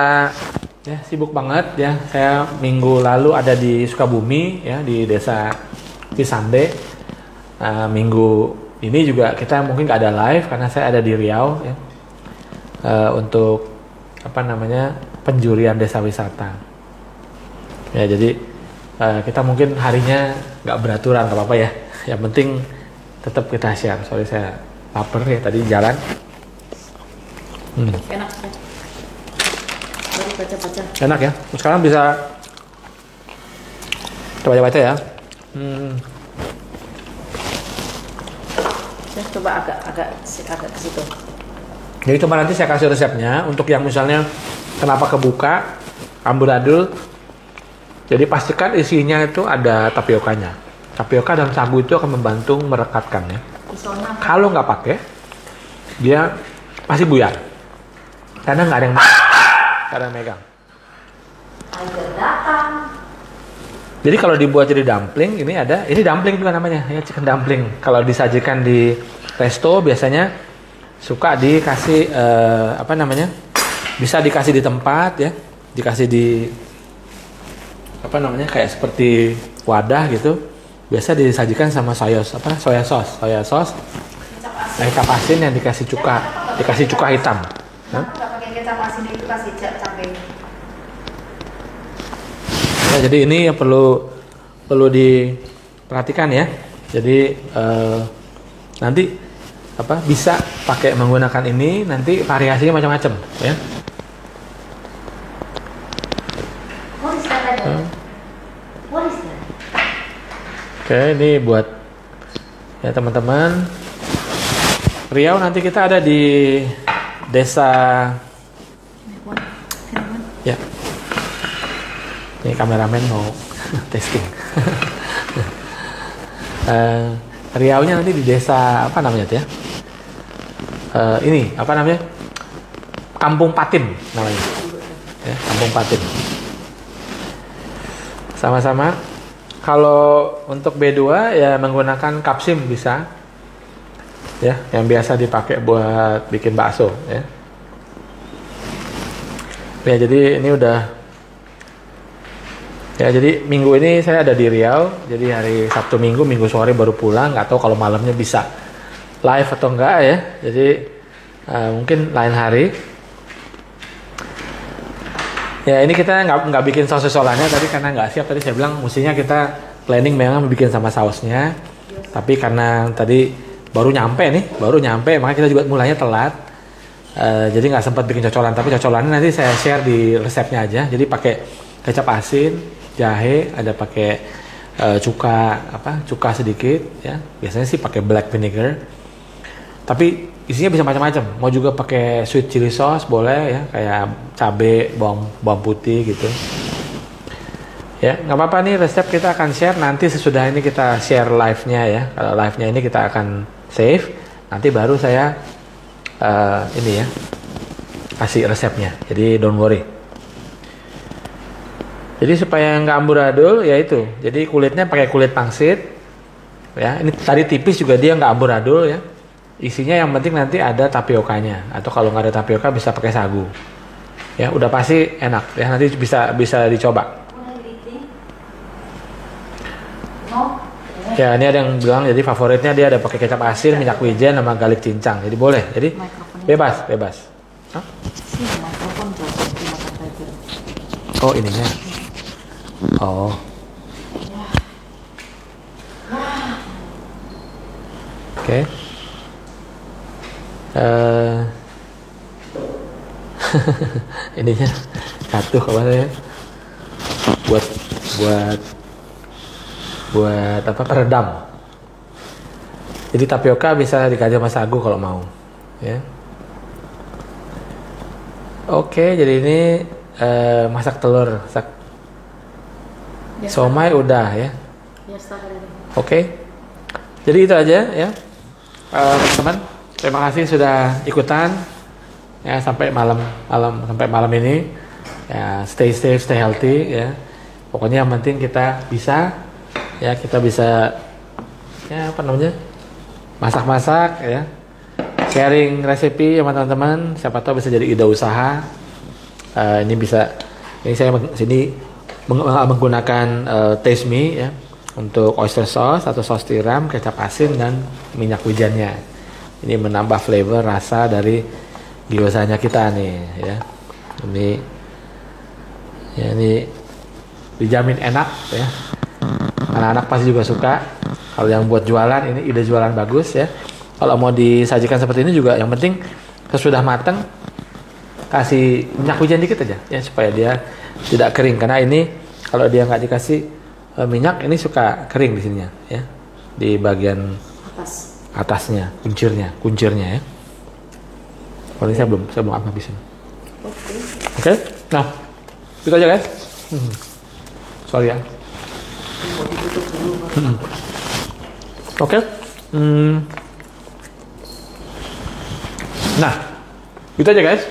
ya sibuk banget ya. Saya minggu lalu ada di Sukabumi ya, di desa Cisande. Minggu ini juga kita mungkin nggak ada live karena saya ada di Riau ya. untuk apa namanya penjurian desa wisata. Ya jadi kita mungkin harinya nggak beraturan, nggak apa-apa ya. Yang penting tetap kita share. Sorry saya lapar ya tadi jalan. Enak ya. Baru baca-baca. Enak ya. Sekarang bisa kita baca-baca ya. Saya coba agak ke situ. Jadi coba nanti saya kasih resepnya untuk yang misalnya kenapa kebuka amburadul. Jadi pastikan isinya itu ada tapiokanya. Tapioka dan sagu itu akan membantu merekatkan ya. Kalau nggak pakai, dia pasti buyar. Karena nggak ada yang megang. Jadi kalau dibuat jadi dumpling, ini dumpling juga namanya, ya chicken dumpling. Kalau disajikan di resto biasanya suka dikasih bisa dikasih di tempat ya, dikasih di kayak seperti wadah gitu. Biasa disajikan sama soya sauce, kecap asin yang dikasih cuka hitam. Nggak pakai kecap asin itu kasih cabai. Ya, jadi ini yang perlu diperhatikan ya. Jadi nanti bisa pakai menggunakan ini, nanti variasinya macam-macam ya. Oke, ini buat ya teman-teman. Riau nanti kita ada di desa ya. Ini kameramen mau testing. Riaunya nanti di desa apa namanya tuh ya? Ini apa namanya? Kampung Patin namanya. Ya, Kampung Patin. Sama-sama. Kalau untuk B2 ya menggunakan kapsim bisa. Ya, yang biasa dipakai buat bikin bakso ya. Ya, jadi ini udah. Ya, jadi minggu ini saya ada di Riau. Jadi hari Sabtu Minggu sore baru pulang. Nggak tahu kalau malamnya bisa live atau enggak ya. Jadi mungkin lain hari. Ya, ini kita nggak bikin saus-sausannya tadi karena nggak siap. Tadi saya bilang mestinya kita planning memang bikin sama sausnya. Tapi karena tadi baru nyampe, makanya kita juga mulainya telat. Jadi nggak sempat bikin cocolan. Tapi cocolannya nanti saya share di resepnya aja. Jadi pakai kecap asin, jahe, ada pakai cuka sedikit ya. Biasanya sih pakai black vinegar. Tapi isinya bisa macam-macam. Mau juga pakai sweet chili sauce boleh ya, kayak cabe, bawang putih gitu. Ya, nggak apa-apa nih resep kita akan share nanti sesudah ini kita share live-nya ya. Kalau live-nya ini kita akan save, nanti baru saya kasih resepnya. Jadi don't worry. Jadi supaya nggak amburadul ya itu. Jadi kulitnya pakai kulit pangsit. Ya, ini tadi tipis juga dia nggak amburadul ya. Isinya yang penting nanti ada tapiokanya, atau kalau nggak ada tapioka bisa pakai sagu. Ya, udah pasti enak ya. Nanti bisa dicoba. Ya, ini ada yang bilang jadi favoritnya dia ada pakai kecap asin, minyak wijen sama garlic cincang. Jadi boleh. Jadi bebas. Hah? Oh, ininya. Oh. Oke. Ininya jatuh ke mana ya? Buat apa, peredam. Jadi tapioka bisa diganti sama sagu kalau mau ya. Oke, jadi ini masak telur, somai udah ya. Oke. Jadi itu aja ya teman-teman. Terima kasih sudah ikutan ya sampai malam ini ya. Stay safe, stay healthy ya. Pokoknya yang penting kita bisa ya masak-masak ya, sharing resepi sama teman-teman, siapa tahu bisa jadi ide usaha. Ini saya menggunakan Taste Me ya untuk oyster sauce atau saus tiram, kecap asin dan minyak wijennya. Ini menambah flavor rasa dari gyozanya kita nih ya. Ini dijamin enak ya. Anak-anak pasti juga suka. Kalau yang buat jualan, ini ide jualan bagus ya. Kalau mau disajikan seperti ini juga, yang penting sesudah matang kasih minyak wijen dikit aja ya, supaya dia tidak kering. Karena ini kalau dia nggak dikasih minyak, ini suka kering di sininya ya, di bagian atasnya, kuncirnya ya. Kalau ini saya belum habisin. Oke. Nah, itu aja guys. Sorry ya. Oke. Nah, itu aja guys.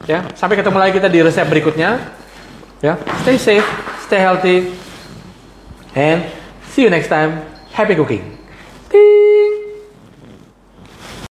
Ya, sampai ketemu lagi kita di resep berikutnya. Ya, stay safe, stay healthy, and see you next time. Happy cooking.